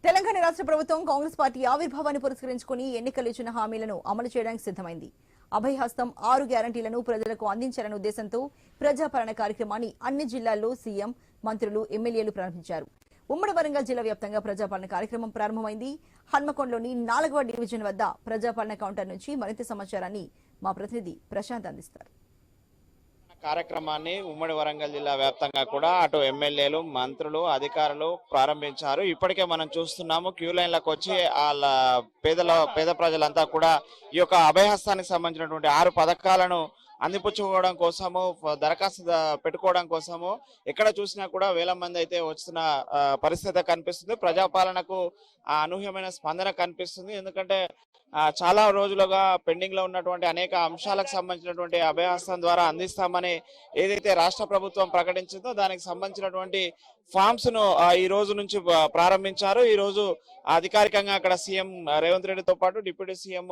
తెలంగాణ రాష్ట్ర ప్రభుత్వం కాంగ్రెస్ పార్టీ ఆవిర్భావాన్ని పురస్కరించుకుని ఎన్నికలు ఇచ్చిన హామీలను అమలు చేయడానికి సిద్ధమైంది. అభయహస్తం 6 గ్యారంటీలను ప్రజలకు అందించాలనే ఉద్దేశంతో ప్రజాపాలన కార్యక్రమాన్ని అన్ని జిల్లాల్లో సీఎం, మంత్రులు, ఎమ్మెల్యేలు ప్రారంభించారు. ఉమ్మడి వరంగల్ జిల్లా వ్యాప్తంగా ప్రజాపాలన కార్యక్రమం ప్రారంభమైంది. హన్మకొండలోని 4వ డివిజన్ వద్ద ప్రజాపాలన కౌంటర్ నుంచి మరింత సమాచారాన్ని మా ప్రతినిధి ప్రశాంత్ అందిస్తారు. కార్యక్రమాన్ని ఉమ్మడి వరంగల్ జిల్లా వ్యాప్తంగా కూడా అటు ఎమ్మెల్యేలు, మంత్రులు, అధికారులు ప్రారంభించారు. ఇప్పటికే మనం చూస్తున్నాము క్యూ లైన్లకు వచ్చి వాళ్ళ పేద ప్రజలంతా కూడా ఈ యొక్క అభయహస్తానికి సంబంధించినటువంటి 6 పథకాలను అందిపుచ్చుకోవడం కోసము, దరఖాస్తు పెట్టుకోవడం కోసము ఎక్కడ చూసినా కూడా వేల మంది అయితే వస్తున్న పరిస్థితి కనిపిస్తుంది. ప్రజాపాలనకు అనూహ్యమైన స్పందన కనిపిస్తుంది. ఎందుకంటే చాలా రోజులుగా పెండింగ్ లో ఉన్నటువంటి అనేక అంశాలకు సంబంధించినటువంటి అభయహస్తం ద్వారా అందిస్తామని ఏదైతే రాష్ట్ర ప్రభుత్వం ప్రకటించిందో దానికి సంబంధించినటువంటి ఫామ్స్ ను ఈ రోజు నుంచి ప్రారంభించారు. ఈ రోజు అధికారికంగా అక్కడ సీఎం రేవంత్ రెడ్డితో పాటు డిప్యూటీ సీఎం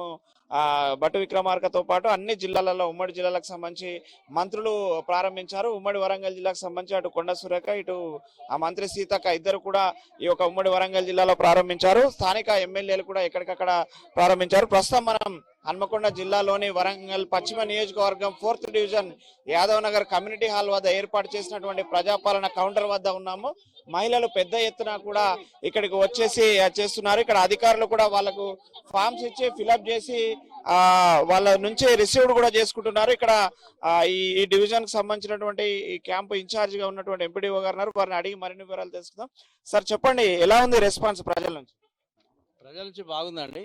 బట్టు విక్రమార్కతో పాటు అన్ని జిల్లాలలో, ఉమ్మడి జిల్లాలకు సంబంధించి మంత్రులు ప్రారంభించారు. ఉమ్మడి వరంగల్ జిల్లాకు సంబంధించి అటు కొండ సురేఖ, ఇటు ఆ మంత్రి సీతక్క ఇద్దరు కూడా ఈ యొక్క ఉమ్మడి వరంగల్ జిల్లాలో ప్రారంభించారు. స్థానిక ఎమ్మెల్యేలు కూడా ఎక్కడికక్కడ ప్రారంభించారు. ప్రస్తుతం మనం హన్మకొండ జిల్లాలోని వరంగల్ పశ్చిమ నియోజకవర్గం 4th division Yadav Nagar community hall వద్ద ఏర్పాటు చేసినటువంటి ప్రజాపాలన కౌంటర్ వద్ద ఉన్నాము. మహిళలు పెద్ద ఎత్తున కూడా ఇక్కడికి వచ్చేసి చేస్తున్నారు. ఇక్కడ అధికారులు కూడా వాళ్ళకు ఫామ్స్ ఇచ్చి ఫిలప్ చేసి వాళ్ళ నుంచి రిసీవ్డ్ కూడా చేసుకుంటున్నారు. ఇక్కడ ఈ డివిజన్ కి సంబంధించినటువంటి ఈ క్యాంపు ఇన్ఛార్జ్ గా ఉన్నటువంటి ఎంపీడీఓ గారు వారిని అడిగి మరిన్ని వివరాలు తెలుసుకుందాం. సార్ చెప్పండి, ఎలా ఉంది రెస్పాన్స్ ప్రజల నుంచి? ప్రజల నుంచి బాగుందండి.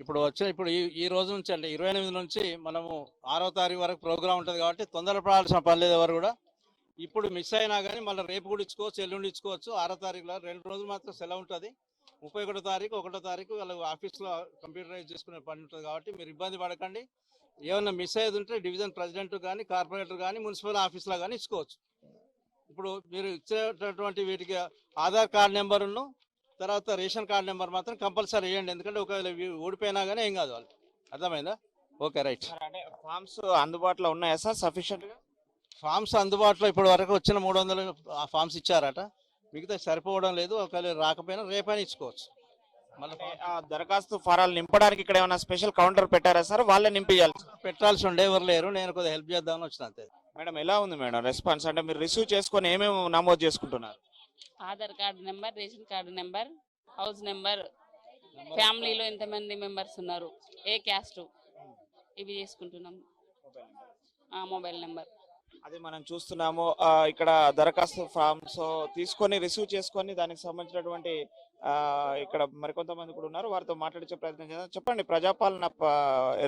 ఇప్పుడు ఈ రోజు నుంచి అంటే 28 నుంచి మనము 6వ తారీఖు వరకు ప్రోగ్రామ్ ఉంటుంది కాబట్టి తొందరపడాల్సిన పని లేదు. ఎవరు కూడా ఇప్పుడు మిస్ అయినా కానీ మళ్ళీ రేపు కూడా ఇచ్చుకోవచ్చు, ఎల్లుండి ఇచ్చుకోవచ్చు. 6వ తారీఖులో 2 రోజులు మాత్రం సెలవు ఉంటుంది. 31వ తారీఖు, 1వ తారీఖు వాళ్ళ ఆఫీస్లో కంప్యూటరైజ్ చేసుకునే పని ఉంటుంది కాబట్టి మీరు ఇబ్బంది పడకండి. ఏమన్నా మిస్ అయ్యేది ఉంటే డివిజన్ ప్రెసిడెంట్ కానీ, కార్పొరేటర్ కానీ, మున్సిపల్ ఆఫీస్లో కానీ ఇచ్చుకోవచ్చు. ఇప్పుడు మీరు ఇచ్చేటటువంటి వీటికి ఆధార్ కార్డు నెంబరును తర్వాత రేషన్ కార్డు నెంబర్ మాత్రం కంపల్సరీ వేయండి. ఎందుకంటే ఒకవేళ ఓడిపోయినా కానీ ఏం కాదు వాళ్ళు. అర్థమైందా? Okay, right. ఫామ్స్ అందుబాటులో ఉన్నాయా సార్ సఫిషియెంట్ గా? ఫామ్స్ అందుబాటులో ఇప్పుడు వరకు వచ్చిన 300 ఫామ్స్ ఇచ్చారట. మిగతా సరిపోవడం లేదు. ఒకవేళ రాకపోయినా రేపైనా ఇచ్చుకోవచ్చు. మళ్ళీ దరఖాస్తు ఫారాలు నింపడానికి ఇక్కడ ఏమైనా స్పెషల్ కౌంటర్ పెట్టారా సార్? వాళ్ళే నింపియాలి? పెట్టాల్సి ఉండే, ఎవరు లేరు. నేను కొద్దిగా హెల్ప్ చేద్దామని వచ్చిన అంతే. మేడం, ఎలా ఉంది మేడం రెస్పాన్స్? అంటే మీరు రిసీవ్ చేసుకొని ఏమేమి నమోదు చేసుకుంటున్నారు? Aadhaar card number, ration card number, house number, ఫ్యామిలీలో ఎంతమంది మెంబర్స్ ఉన్నారు, ఏ క్యాస్ట్, ఇవి చేసుకుంటున్నాం. మొబైల్ నెంబర్ అది మనం చూస్తున్నాము. ఇక్కడ దరఖాస్తు ఫామ్స్ తీసుకొని రిసీవ్ చేసుకొని దానికి సంబంధించినటువంటి ఇక్కడ మరికొంతమంది కూడా ఉన్నారు, వారితో మాట్లాడించే ప్రయత్నం చేద్దాం. చెప్పండి, ప్రజాపాలన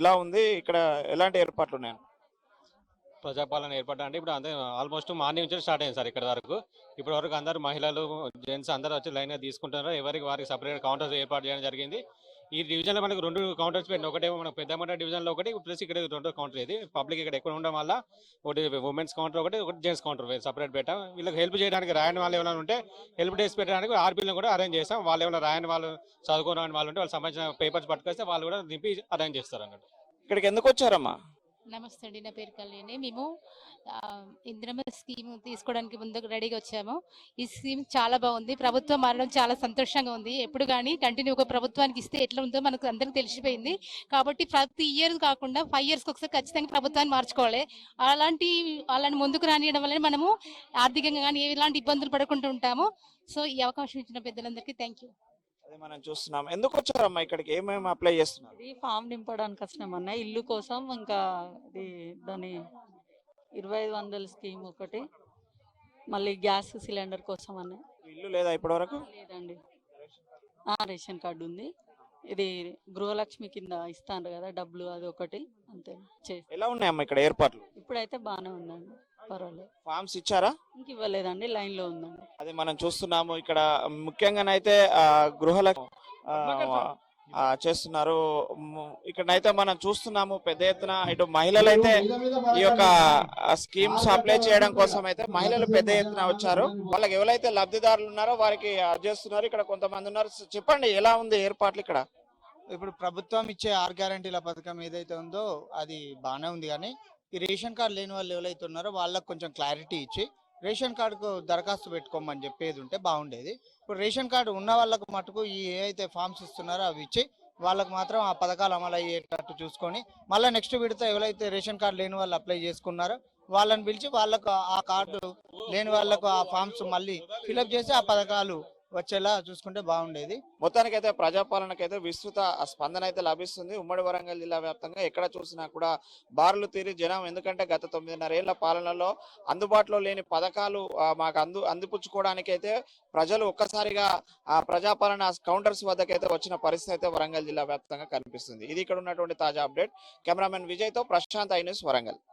ఎలా ఉంది? ఇక్కడ ఎలాంటి ఏర్పాట్లు ఉన్నాయి? ప్రజాపాలన ఏర్పాటు అంటే ఇప్పుడు అంతే ఆల్మోస్ట్ మార్నింగ్ నుంచి స్టార్ట్ అయింది సార్. ఇక్కడ వరకు ఇప్పటి వరకు అందరూ మహిళలు, జెంట్స్ అందరూ వచ్చి లైన్ గా తీసుకుంటున్నారు. ఎవరికి వారికి సపరేట్ కౌంటర్స్ ఏర్పాటు చేయడం జరిగింది. ఈ డివిజన్ లో మనకు 2 కౌంటర్స్ పెట్టిన, ఒకటేమో మనకు పెద్దమంట డివిజన్ లో ఒకటి, ప్లస్ ఇక్కడ 2 కౌంటర్. ఇది పబ్లిక్ ఇక్కడ ఎక్కువ ఉండడం వల్ల ఒకటి ఉమెన్స్ కౌంటర్, ఒకటి జెంట్స్ కౌంటర్ సపరేట్ పెట్టాం. వీళ్ళకి హెల్ప్ చేయడానికి రాయని వాళ్ళు ఏమైనా ఉంటే హెల్ప్ డెస్క్ పెట్టడానికి ఆర్పీలను కూడా అరేంజ్ చేస్తాం. వాళ్ళు ఏమైనా రాయని వాళ్ళు, చదువుకోని వాళ్ళు ఉంటే వాళ్ళు సంబంధించిన పేపర్స్ పట్టుకొస్తే వాళ్ళు కూడా నింపి అరేంజ్ చేస్తారు అన్నట్టు. ఇక్కడికి ఎందుకు వచ్చారమ్మా? నమస్తే అండి, నా పేరు కళ్యాణి. మేము ఇందిరమ్మ స్కీమ్ తీసుకోవడానికి ముందుకు రెడీగా వచ్చాము. ఈ స్కీమ్ చాలా బాగుంది. ప్రభుత్వం మారడం చాలా సంతోషంగా ఉంది. ఎప్పుడు కానీ కంటిన్యూ ఒక ప్రభుత్వానికి ఇస్తే ఎట్లా ఉందో మనకు అందరికి తెలిసిపోయింది. కాబట్టి ప్రతి ఇయర్ కాకుండా 5 yearsకి ఒకసారి ఖచ్చితంగా ప్రభుత్వాన్ని మార్చుకోవాలి. అలాంటి ముందుకు రానియడం వల్ల మనము ఆర్థికంగా కానీ ఎలాంటి ఇబ్బందులు పడకుండా ఉంటాము. సో ఈ అవకాశం ఇచ్చిన పెద్దలందరికీ థ్యాంక్ యూ. అదే మనం చూస్తున్నాం. ఎందుకు వచ్చారమ్మా ఇక్కడికి? ఏమేమి అప్లై చేస్తున్నారు? ఇది ఫామ్ నింపడానికి వచ్చినామన్నా, ఇల్లు కోసం. ఇంకా దాని 2500 స్కీమ్ ఒకటి, మళ్ళీ గ్యాస్ సిలిండర్ కోసం అన్నా. ఇల్లు లేదా ఇప్పటి వరకు? లేదండి, రేషన్ కార్డు ఉంది. ఇది గృహలక్ష్మి కింద ఇస్తాను కదా డబ్బులు, అది ఒకటి అంతే. ఎలా ఉన్నాయమ్మా ఇక్కడ ఏర్పాట్లు? ఇప్పుడైతే బాగానే ఉందండి, పర్వాలేదు. ఫామ్స్ ఇచ్చారా? ఇంక ఇవ్వలేదండి, లైన్ లో ఉందండి. అదే మనం చూస్తున్నాము. ఇక్కడ ముఖ్యంగానైతే గృహలక్ష్మి చేస్తున్నారు. ఇక్కడైతే మనం చూస్తున్నాము పెద్ద ఎత్తున ఇటు మహిళలు అయితే ఈ యొక్క స్కీమ్స్ అప్లై చేయడం కోసం అయితే మహిళలు పెద్ద ఎత్తున వచ్చారు. వాళ్ళకి ఎవరైతే లబ్ధిదారులు ఉన్నారో వారికి చేస్తున్నారు. ఇక్కడ కొంతమంది ఉన్నారు. చెప్పండి, ఎలా ఉంది ఏర్పాట్లు ఇక్కడ? ఇప్పుడు ప్రభుత్వం ఇచ్చే 6 గ్యారంటీల పథకం ఏదైతే ఉందో అది బాగానే ఉంది. కానీ ఈ రేషన్ కార్డు లేని వాళ్ళు ఎవరైతే ఉన్నారో వాళ్ళకి కొంచెం క్లారిటీ ఇచ్చి రేషన్ కార్డుకు దరఖాస్తు పెట్టుకోమని చెప్పేది ఉంటే బాగుండేది. ఇప్పుడు రేషన్ కార్డు ఉన్న వాళ్ళకు మటుకు ఈ ఏవైతే ఫామ్స్ ఇస్తున్నారో అవి ఇచ్చి వాళ్ళకు మాత్రం ఆ పథకాలు అమలు అయ్యేటట్టు చూసుకొని మళ్ళీ నెక్స్ట్ విడత ఎవరైతే రేషన్ కార్డు లేని వాళ్ళు అప్లై చేసుకున్నారో వాళ్ళని పిలిచి వాళ్ళకు ఆ కార్డు లేని వాళ్ళకు ఆ ఫామ్స్ మళ్ళీ ఫిలప్ చేసి ఆ పథకాలు వచ్చేలా చూసుకుంటే బాగుండేది. మొత్తానికైతే ప్రజాపాలనకైతే విస్తృత స్పందన అయితే లభిస్తుంది. ఉమ్మడి వరంగల్ జిల్లా వ్యాప్తంగా ఎక్కడ చూసినా కూడా బారులు తీరి జనం, ఎందుకంటే గత 9.5 ఏళ్ల పాలనలో అందుబాటులో లేని పథకాలు మాకు అందిపుచ్చుకోవడానికి అయితే ప్రజలు ఒక్కసారిగా ఆ ప్రజాపాలన కౌంటర్స్ వద్దకైతే వచ్చిన పరిస్థితి అయితే వరంగల్ జిల్లా వ్యాప్తంగా కనిపిస్తుంది. ఇది ఇక్కడ ఉన్నటువంటి తాజా అప్డేట్. కెమెరామెన్ విజయ్ తో ప్రశాంత్, ఐ న్యూస్, వరంగల్.